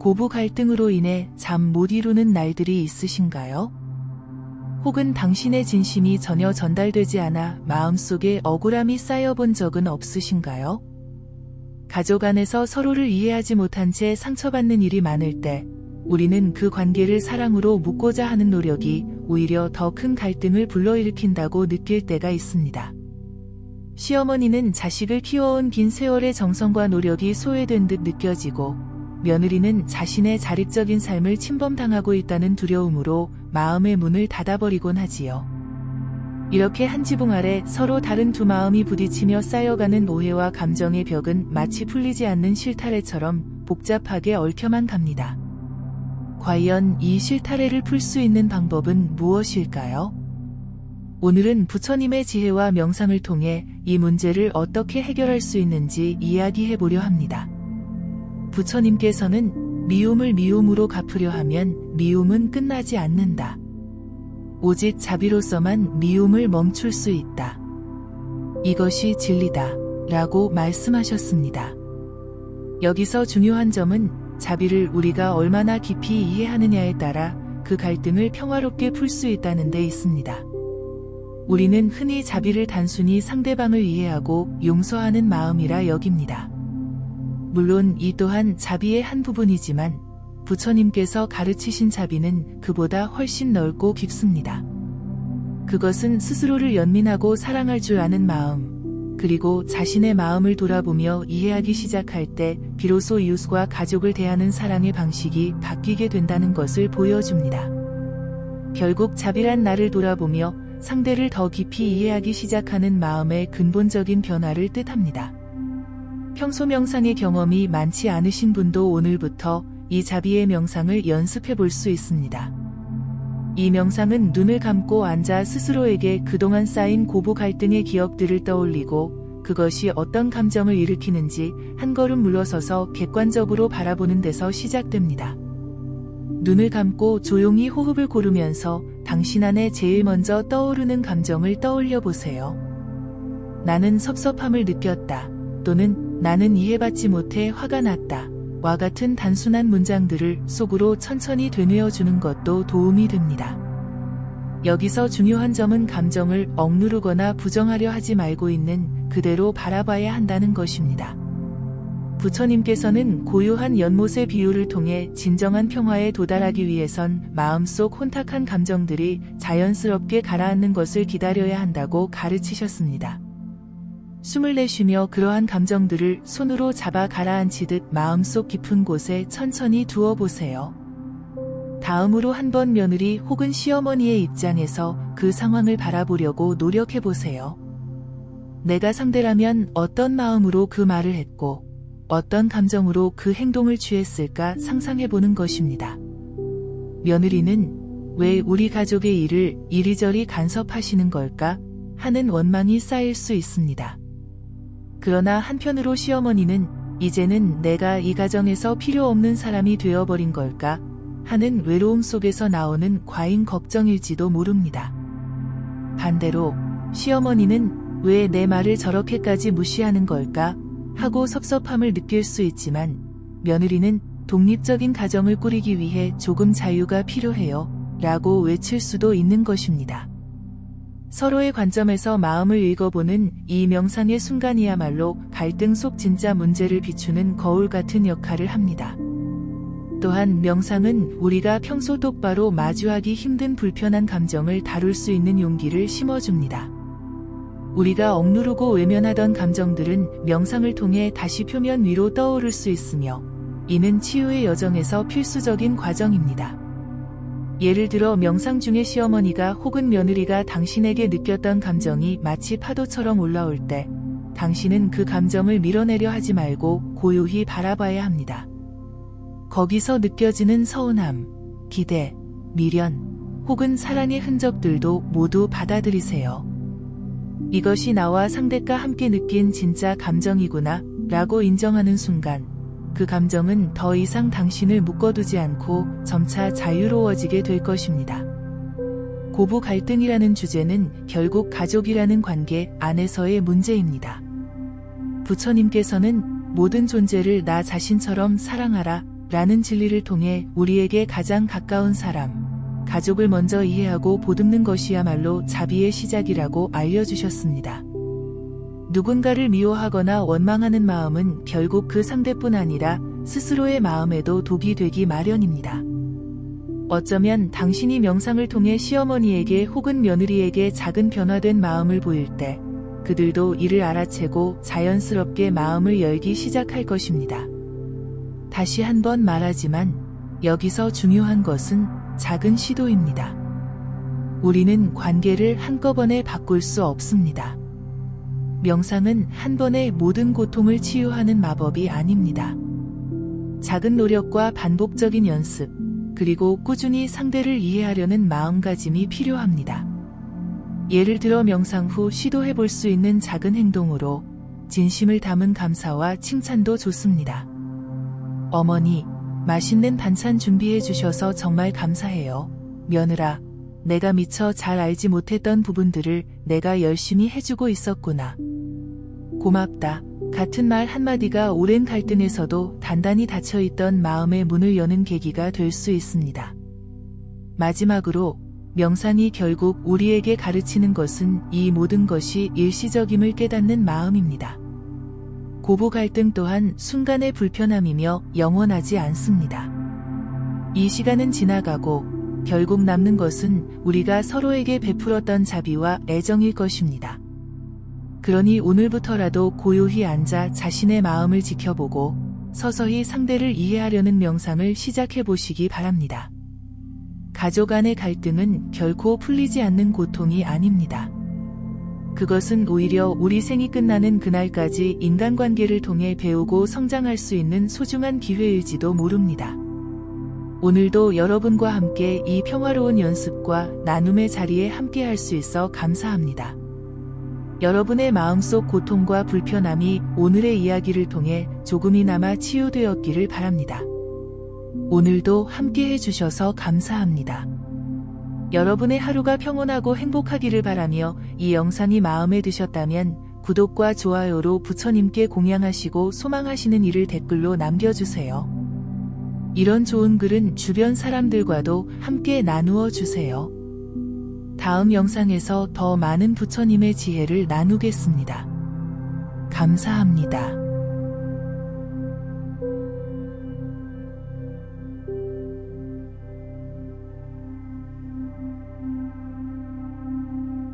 고부 갈등으로 인해 잠 못 이루는 날들이 있으신가요? 혹은 당신의 진심이 전혀 전달되지 않아 마음속에 억울함이 쌓여본 적은 없으신가요? 가족 안에서 서로를 이해하지 못한 채 상처받는 일이 많을 때 우리는 그 관계를 사랑으로 묶고자 하는 노력이 오히려 더 큰 갈등을 불러일으킨다고 느낄 때가 있습니다. 시어머니는 자식을 키워온 긴 세월의 정성과 노력이 소외된 듯 느껴지고 며느리는 자신의 자립적인 삶을 침범당하고 있다는 두려움으로 마음의 문을 닫아버리곤 하지요. 이렇게 한 지붕 아래 서로 다른 두 마음이 부딪히며 쌓여가는 오해와 감정의 벽은 마치 풀리지 않는 실타래처럼 복잡하게 얽혀만 갑니다. 과연 이 실타래를 풀 수 있는 방법은 무엇일까요? 오늘은 부처님의 지혜와 명상을 통해 이 문제를 어떻게 해결할 수 있는지 이야기해 보려 합니다. 부처님께서는 미움을 미움으로 갚으려 하면 미움은 끝나지 않는다. 오직 자비로서만 미움을 멈출 수 있다. 이것이 진리다. 라고 말씀하셨습니다. 여기서 중요한 점은 자비를 우리가 얼마나 깊이 이해하느냐에 따라 그 갈등을 평화롭게 풀 수 있다는 데 있습니다. 우리는 흔히 자비를 단순히 상대방을 이해하고 용서하는 마음이라 여깁니다. 물론 이 또한 자비의 한 부분이지만 부처님께서 가르치신 자비는 그보다 훨씬 넓고 깊습니다. 그것은 스스로를 연민하고 사랑할 줄 아는 마음, 그리고 자신의 마음을 돌아보며 이해하기 시작할 때 비로소 이웃과 가족을 대하는 사랑의 방식이 바뀌게 된다는 것을 보여줍니다. 결국 자비란 나를 돌아보며 상대를 더 깊이 이해하기 시작하는 마음의 근본적인 변화를 뜻합니다. 평소 명상의 경험이 많지 않으신 분도 오늘부터 이 자비의 명상을 연습해 볼 수 있습니다. 이 명상은 눈을 감고 앉아 스스로에게 그동안 쌓인 고부 갈등의 기억들을 떠올리고 그것이 어떤 감정을 일으키는지 한 걸음 물러서서 객관적으로 바라보는 데서 시작됩니다. 눈을 감고 조용히 호흡을 고르면서 당신 안에 제일 먼저 떠오르는 감정을 떠올려 보세요. 나는 섭섭함을 느꼈다. 또는 나는 이해받지 못해 화가 났다. 와 같은 단순한 문장들을 속으로 천천히 되뇌어주는 것도 도움이 됩니다. 여기서 중요한 점은 감정을 억누르거나 부정하려 하지 말고 있는 그대로 바라봐야 한다는 것입니다. 부처님께서는 고요한 연못의 비유를 통해 진정한 평화에 도달하기 위해선 마음속 혼탁한 감정들이 자연스럽게 가라앉는 것을 기다려야 한다고 가르치셨습니다. 숨을 내쉬며 그러한 감정들을 손으로 잡아 가라앉히듯 마음속 깊은 곳에 천천히 두어보세요. 다음으로 한번 며느리 혹은 시어머니의 입장에서 그 상황을 바라보려고 노력해보세요. 내가 상대라면 어떤 마음으로 그 말을 했고 어떤 감정으로 그 행동을 취했을까 상상해보는 것입니다. 며느리는 왜 우리 가족의 일을 이리저리 간섭하시는 걸까 하는 원망이 쌓일 수 있습니다. 그러나 한편으로 시어머니는 이제는 내가 이 가정에서 필요 없는 사람이 되어버린 걸까 하는 외로움 속에서 나오는 과잉 걱정일지도 모릅니다. 반대로 시어머니는 왜 내 말을 저렇게까지 무시하는 걸까 하고 섭섭함을 느낄 수 있지만 며느리는 독립적인 가정을 꾸리기 위해 조금 자유가 필요해요 라고 외칠 수도 있는 것입니다. 서로의 관점에서 마음을 읽어보는 이 명상의 순간이야말로 갈등 속 진짜 문제를 비추는 거울 같은 역할을 합니다. 또한 명상은 우리가 평소 똑바로 마주하기 힘든 불편한 감정을 다룰 수 있는 용기를 심어줍니다. 우리가 억누르고 외면하던 감정들은 명상을 통해 다시 표면 위로 떠오를 수 있으며 이는 치유의 여정에서 필수적인 과정입니다. 예를 들어 명상 중에 시어머니가 혹은 며느리가 당신에게 느꼈던 감정이 마치 파도처럼 올라올 때 당신은 그 감정을 밀어내려 하지 말고 고요히 바라봐야 합니다. 거기서 느껴지는 서운함, 기대, 미련, 혹은 사랑의 흔적들도 모두 받아들이세요. 이것이 나와 상대가 함께 느낀 진짜 감정이구나 라고 인정하는 순간 그 감정은 더 이상 당신을 묶어두지 않고 점차 자유로워지게 될 것입니다. 고부 갈등이라는 주제는 결국 가족이라는 관계 안에서의 문제입니다. 부처님께서는 모든 존재를 나 자신처럼 사랑하라 라는 진리를 통해 우리에게 가장 가까운 사람, 가족을 먼저 이해하고 보듬는 것이야말로 자비의 시작이라고 알려주셨습니다. 누군가를 미워하거나 원망하는 마음은 결국 그 상대뿐 아니라 스스로의 마음에도 독이 되기 마련입니다. 어쩌면 당신이 명상을 통해 시어머니에게 혹은 며느리에게 작은 변화된 마음을 보일 때 그들도 이를 알아채고 자연스럽게 마음을 열기 시작할 것입니다. 다시 한번 말하지만 여기서 중요한 것은 작은 시도입니다. 우리는 관계를 한꺼번에 바꿀 수 없습니다. 명상은 한 번에 모든 고통을 치유하는 마법이 아닙니다. 작은 노력과 반복적인 연습, 그리고 꾸준히 상대를 이해하려는 마음가짐이 필요합니다. 예를 들어 명상 후 시도해 볼 수 있는 작은 행동으로 진심을 담은 감사와 칭찬도 좋습니다. 어머니, 맛있는 반찬 준비해 주셔서 정말 감사해요. 며느라, 내가 미처 잘 알지 못했던 부분들을 내가 열심히 해주고 있었구나. 고맙다. 같은 말 한마디가 오랜 갈등에서도 단단히 닫혀있던 마음의 문을 여는 계기가 될 수 있습니다. 마지막으로 명상이 결국 우리에게 가르치는 것은 이 모든 것이 일시적임을 깨닫는 마음입니다. 고부 갈등 또한 순간의 불편함이며 영원하지 않습니다. 이 시간은 지나가고 결국 남는 것은 우리가 서로에게 베풀었던 자비와 애정일 것입니다. 그러니 오늘부터라도 고요히 앉아 자신의 마음을 지켜보고 서서히 상대를 이해하려는 명상을 시작해 보시기 바랍니다. 가족 간의 갈등은 결코 풀리지 않는 고통이 아닙니다. 그것은 오히려 우리 생이 끝나는 그날까지 인간관계를 통해 배우고 성장할 수 있는 소중한 기회일지도 모릅니다. 오늘도 여러분과 함께 이 평화로운 연습과 나눔의 자리에 함께 할 수 있어 감사합니다. 여러분의 마음속 고통과 불편함이 오늘의 이야기를 통해 조금이나마 치유되었기를 바랍니다. 오늘도 함께 해주셔서 감사합니다. 여러분의 하루가 평온하고 행복하기를 바라며 이 영상이 마음에 드셨다면 구독과 좋아요로 부처님께 공양하시고 소망하시는 일을 댓글로 남겨주세요. 이런 좋은 글은 주변 사람들과도 함께 나누어 주세요. 다음 영상에서 더 많은 부처님의 지혜를 나누겠습니다. 감사합니다.